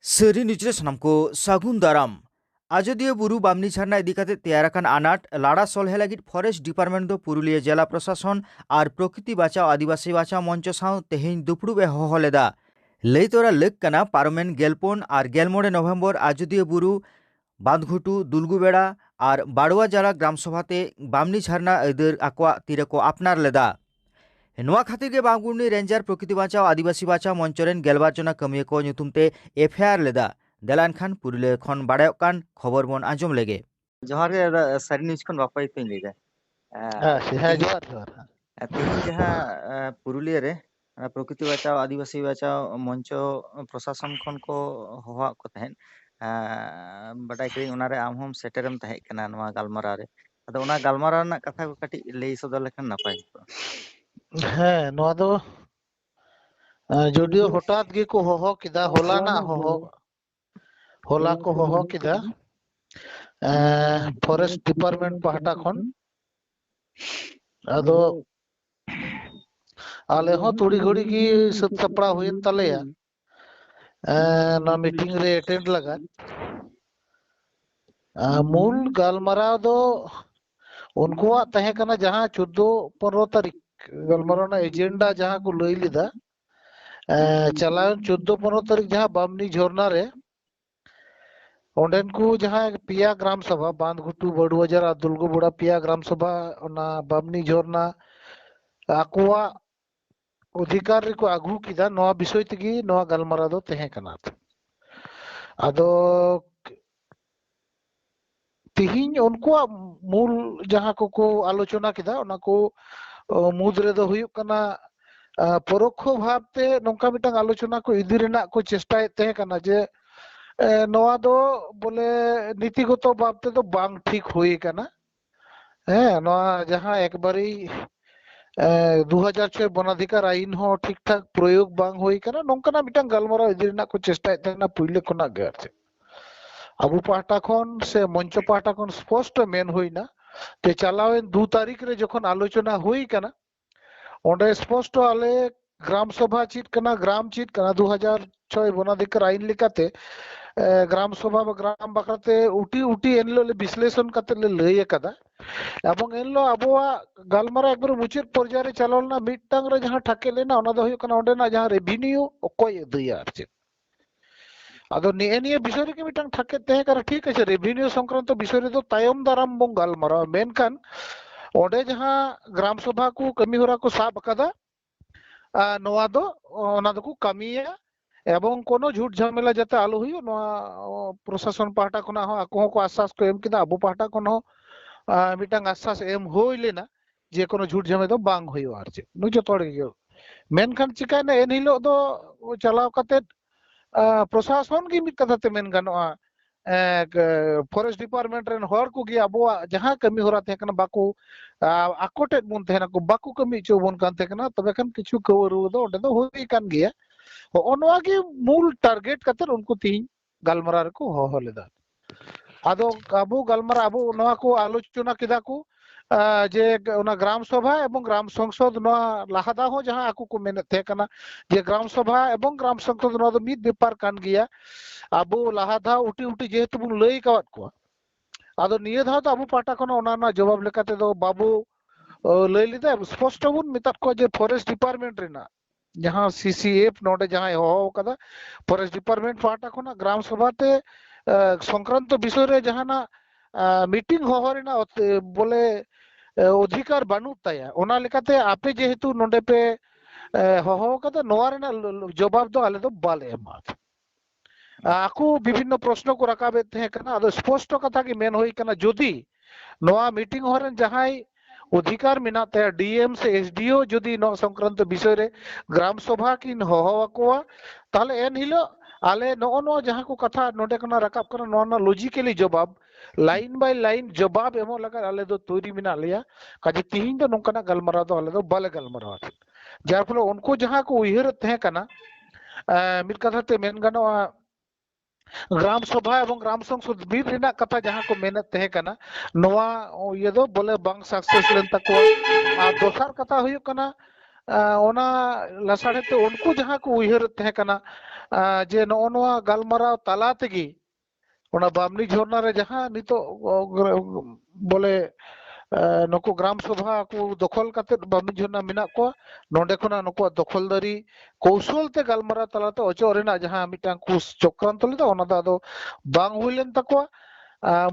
सरी निचरे सनम को सागुन दाराम आजोदिया बुरु बामनी झारना इदिकाते तैयाराकान आनाट लाड़ा सलहे लागिद फरेस्ट डिपार्टमेंट दो पुरुलिया जिला प्रशासन और प्रकृति बाँचाओ आदिवासी बाँचाओ मंच साव तेहेन दुपुड़ुबे हह लेदा लैतोरा लग कना पारमेन गेलपन और गेलमोड़े नवेम्बर आजोदिया बुरु बांधघुटू दुलगुबेड़ा और बाड़ुआ जिला ग्राम सभाते बामनी झारना अदर आकवा तीरे को आपनार लेदा नोआ खातिर के बांगुरनी रेंजर प्रकृति बाँचाओ आदिवासी बाँचाओ मंचरेन गेलबार जना कमिया को ᱧᱩᱛᱩᱢᱛᱮ एफआईआर लेदा देलान खान पुरुलिया खन बाड़ायोग कान खबर बन आंजम लेगे जोहार गे सारी न्यूज खन बापाई पे लेगा जोहार जोहार तेहन जहाँ पुरुलिया रे प्रकृति बचाओ आदिवासी बचाओ मंच प्रशासन खन को होहा को तहन बडाई करी उनारे आम हम सेटरम तहे कना नोआ गालमारा रे अदो उना गालमारा ना कथा को काटी लई सदर लेखन नापाय हाँ नोआ दो जुडियो हठात गे को होहो किदा होला ना होहो होला को होहो किदा फॉरेस्ट डिपार्टमेंट पहाटा खन अदो आले हो थोड़ी घड़ी की सब सपड़ा हुईन तलेया ना मीटिंग रे अटेंड लगा मूल गालमरा दो उनको तहे कना जहां 14-15 तारीख गालमरा ना एजेंडा जहां को लई लिदा चला 14-15 तारीख जहां बामनी झोरना रे ओंडेन को जहां पिया ग्राम सभा बांधघुटू बड़ुआजर और दुलगुबुड़ा पिया ग्राम सभा ओना बामनी झोरना आकुआ अधिकार को आगू किदा नोआ विषय तगी नोआ गालमरा दो तहे कना आदो तिहिन उनको मूल जहां को आलोचना किदा ओना को मुद्रे दो हुयुक कना परोक्ष भावते नौका मिटंग आलोचना को इदी रेना को चेष्टा तहे कना जे नोआ दो बोले नीतिगत भावते तो बांग ठीक हुई कना नोआ जहां एक बारी 2006 वनाधिकार आईन हो ठीक ठाक प्रयोग बांग हुई कना नौका मिटंग गालमरा इदी रेना को चेष्टा तहेना पुइले कोना गे अबु पाहटा खन से मंच पाहटा खन स्पष्ट मेन हुईना ते चलावेन 2 तारीख रे जखन आलोचना हुई कना ओंडे स्पष्ट आले ग्राम सभा चीट कना ग्राम चीट कना 2006 वनाधिकार आईन लिकाते ग्राम सभा ग्राम बकराते उटी उटी एनलो ले विश्लेषण कते ले लई कदा एवं एनलो अबुआ गालमरा एकबार मुचित पर्याय रे चलालना मिटटांग रे जहां ठाके लेना ओना दो हुयो कना ओंडे ना जहां रेवेन्यू ओकोय दिया आरचे आदो निये विषय रे मिटंग ठाके तहे करा ठीक है रेवेन्यू संक्रांत विषय रे तो तायम दाराम बंग गालमरा मेनखान ओंडे जहां ग्राम सभा को कमी होरा को साब कदा नोआ दो ओना दो को कमिया एवं कोनो झूठ झमेला जाते आलो हुयो नोआ प्रशासन पाहटा कोना हो आको को आश्वास को एम किदा अबु पाहटा कोनो मिटंग आश्वास एम होई लेना जे कोनो झूठ झमे दो बांग हुयो आरचे नु जतोड़ गे मेनखान चिका ने एन हिलो दो चलाव कते प्रशासन की मित कथा ते मेन गानोआ फॉरेस्ट डिपार्टमेंट रेन हर को गे अबुआ जहां कमी होरा थे कना बाको आकोटे मुन थे ना को बाको कमी चो बन कान थे कना तबे खान किछु कवरु दो ओडे दो होई कान गया ओनवा की मूल टारगेट कतर उनको तीन गालमरा को हो लेदा आदो अबु गालमरा अबु नवा को आलोचना किदा को जे ओना ग्राम सभा एवं ग्राम संसद नवा लाहादा हो जहां आकु को मेने थे कना जे ग्राम सभा एवं ग्राम संसद नवा दो मिद बेपार कान गया अबु लाहादा उटी उटी जेहेतु बुन लई कावत को आदो निये धा तो अबु पाटा कोना ओना ना जवाब लेकाते दो बाबू लई लिदा स्पष्ट बुन मितात को जे फॉरेस्ट डिपार्टमेंट रेना जहां सीसीएफ नोडे जहां हो कदा फॉरेस्ट डिपार्टमेंट पाटा कोना ग्राम सभा ते संक्रांत विषय रे जहां ना मीटिंग हो रेना बोले अधिकार बानु ताया ओना लेकाते आपे जेहेतु नोडे पे हो कदा नोआ रेना जवाब दो आले दो बाले एमा आकु विभिन्न प्रश्न को रकाबे थे कना अदो स्पष्ट कथा की मेन होई कना जदी नोआ मीटिंग होरन जहां अधिकार मिनाते डीएम से एसडीओ जदी नो संक्रांत विषय रे ग्राम सभा किन होवाकोआ ताले एन हिलो आले नो जहां को कथा नोडे कना रकाब कना नो लॉजिकली जवाब लाइन बाय लाइन जवाब एमो लगा आले दो तोरी मिना लिया काजे तिहिन दो नोकना गलमरा दो आले दो बाले गलमरा जार फलो उनको जहां को उहिर थे कना मित कथा ते मेन गानो ग्राम सभा एवं ग्राम संसद बीर रेना कथा जहां को मेहनत तहे कना नोआ ये दो बोले बांग सक्सेस लेन तको आ दोसर कथा हुयो कना ओना लसाड़े तो उनको जहां को उहिर तहे कना जे नो नोआ गालमाराव ताला तेगी ओना बामनी झोरना रे जहां नितो बोले नुकु ग्राम सभा को दखल काते बामनी झोरना मिना को नोंडे खना नुकु दखलदारी कौशल ते गालमारा तलाते अचो रेना जहां मिटांग कुस चक्रांत लेदा ओना दा दो बांग हुइलेन तको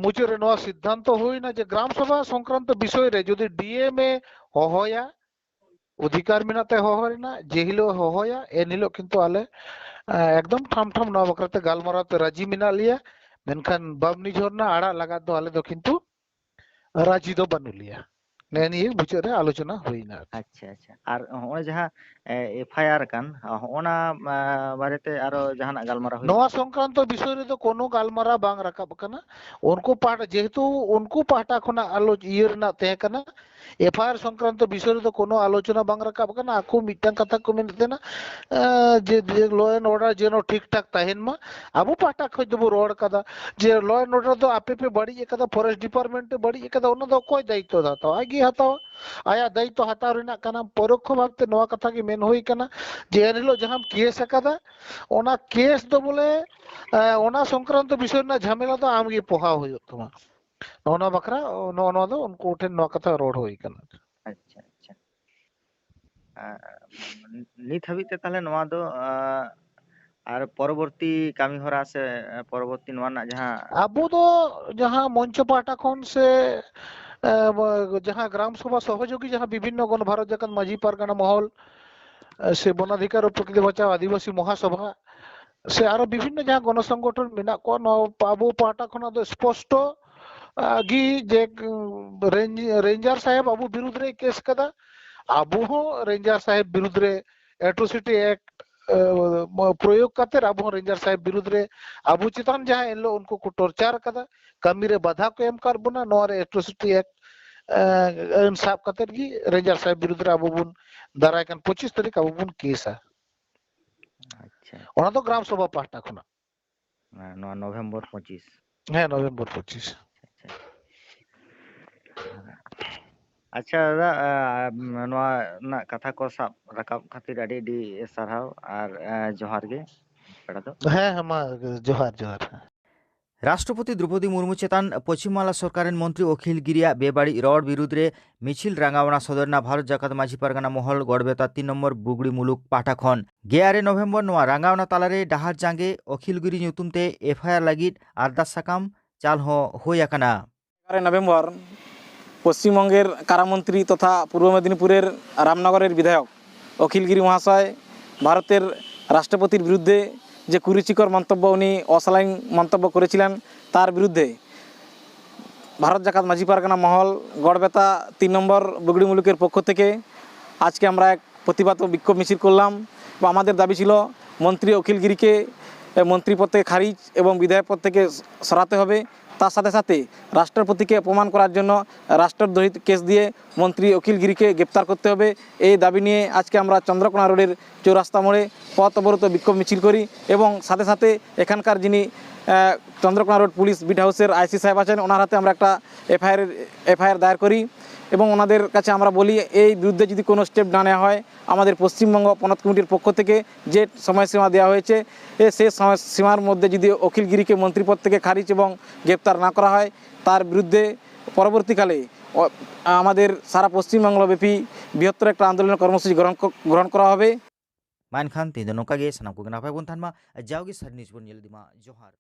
मुझे रे नोआ सिद्धांत हुइना जे ग्राम सभा संक्रांत विषय रे जदि डीएम ए होहोया अधिकार मिनाते होहोरिना जे हिलो होहोया एन हिलो किंतु आले एकदम ठाम ठाम नोआ बकराते गालमारा ते राजी मिना लिया मेनखान बामनी झोरना आड़ा लगा दो आले दो किंतु राजी दो बनु लिया नेनी बुझे रे आलोचना हुइना। अच्छा अच्छा और होने जहाँ एफआईआर कान होना बारेते आरो जहां गालमारा हुई नोआ संक्रांत विषय रे तो कोनो गालमारा बांग रकाब कना उनको पार्ट जेहेतु उनको पार्टा खना आलोच इयर ना तहे कना एफआईआर संक्रांत विषय रे तो कोनो आलोचना बांग रकाब कना आकु मिटन कथा को मेनते ना जे लॉ एंड ऑर्डर जेनो ठीक ठाक तहेन मा आबो पार्टा खज दबो रोड कदा जे लॉ एंड ऑर्डर तो आपे पे बड़ी कदा फॉरेस्ट डिपार्टमेंट बड़ी कदा ओना दो कोई दायित्व दाता आगे हताओ आया दायित्व हताव रेना कना परोक्ष भावते नोआ कथा की मेन होई कना जे एनहिलो जहां केस कदा ओना केस दो बोले ओना संक्रांत विषय ना झमेला तो आमगे पोहा होयो तुमा ओना बकरा नो दो उनको उठे नो कथा रोड होई कना। अच्छा अच्छा नित हाबिते ताहले नोआ दो और परवर्ती कामी होरा से परवर्ती नोआ ना जहां आबो दो जहां मंच पाटा खन से जहां ग्राम सभा सहयोगी जहां विभिन्न गण भारत जकन माझी पारगाना महल से वनाधिकार और प्रकृति बचाओ आदिवासी महासभा से आरो विभिन्न जहां गण संगठन मेना को नो आबो पाटा खना दो स्पष्ट गी जे रेंजर साहेब आबो विरुद्ध रे केस कदा आबो हो रेंजर साहेब विरुद्ध रे एट्रोसिटी एक्ट प्रयोग करते आबो रेंजर साहेब विरुद्ध रे आबो चितान जहां एलो उनको को टॉर्चर कदा कमी रे बाधा को एम कर बना नो रे एट्रोसिटी एक्ट साब कते गी रेंजर साहेब विरुद्ध रे आबो बुन दाराय कन 25 तारीख आबो बुन केसा अच्छा ओना तो ग्राम सभा पाटा खना नोआ नवंबर 25 है नवंबर 25 अच्छा दादा नोआ ना कथा को साब रकाब खातिर अडी डी सरहाव और जोहार गे पेड़ा दो है हमा जोहार जोहार राष्ट्रपति द्रौपदी मुर्मू चेतान पश्चिम बांगला सरकारेर मंत्री अखिल गिरिया बेबाड़ी रड़ बिरुद्रे मिছিল रांगावना सदरना भारत जाकात माझी पारगाना महल गड़बेता 3 नम्बर बुगड़ी मुलुक पाठाखन गेआरे नवेम्बर नोआ रांगावना तालारे डाहार जांगे अखिल गिरी ᱧᱩᱛᱩᱢᱛᱮ एफआईआर लागिद आरदास साकाम चाल हुई आकाना। 11 नवेम्बर पश्चिमबंगेर कारामंत्री तथा पूर्व मेदिनीपुरेर रामनगरेर विधायक अखिल गिरी महाशय भारतेर राष्ट्रपतिर बिरुद्धे যে কুরুচিকর মন্তব্য উনি অশালীন মন্তব্য করেছিলেন তার বিরুদ্ধে ভারত জাকাত মাঝি পারগানা মহল গড়বেতা 3 নম্বর বুগড়ি মুলুকের পক্ষ থেকে আজকে আমরা এক প্রতিবাদ ও বিক্ষোভ মিছিল করলাম এবং আমাদের দাবি ছিল মন্ত্রী অখিল গিরিকে মন্ত্রী পদ থেকে খারিজ এবং বিধায়ক পদ থেকে সরাতে হবে তার সাথে সাথে রাষ্ট্রপতিকে অপমান করার জন্য রাষ্ট্রদ্রোহী কেস দিয়ে মন্ত্রী অখিল গিরিকে গ্রেপ্তার করতে হবে এই দাবি নিয়ে আজকে আমরা চন্দ্রকোনা রোডের চৌরাস্তা মোড়ে পথ অবরোধ বিক্ষোভ মিছিল করি এবং সাথে সাথে এখানকার যিনি চন্দ্রকোনা রোড পুলিশ বিট হাউসের আইসি সাহেব আছেন ওনার হাতে আমরা একটা এফআইআর দায়ের করি এবং ওনাদের কাছে আমরা বলি এই বিরুদ্ধে যদি কোনো স্টেপ না নেওয়া হয় আমাদের পশ্চিমবঙ্গ পঞ্চায়েত কমিটির পক্ষ থেকে যে সময়সীমা দেওয়া হয়েছে সেই সময়সীমার মধ্যে যদি অখিল গিরিকে মন্ত্রীপদ থেকে খারিজ এবং গ্রেপ্তার না করা হয় তার বিরুদ্ধে পরবর্তীকালে আমাদের সারা পশ্চিমবাংলাব্যাপী বৃহত্তর একটা আন্দোলনের কর্মসূচি গ্রহণ করা হবে। मान खान तीन नौका गे सनाम को नापाय बन थानमा जाओगे सर निज बन जोहार।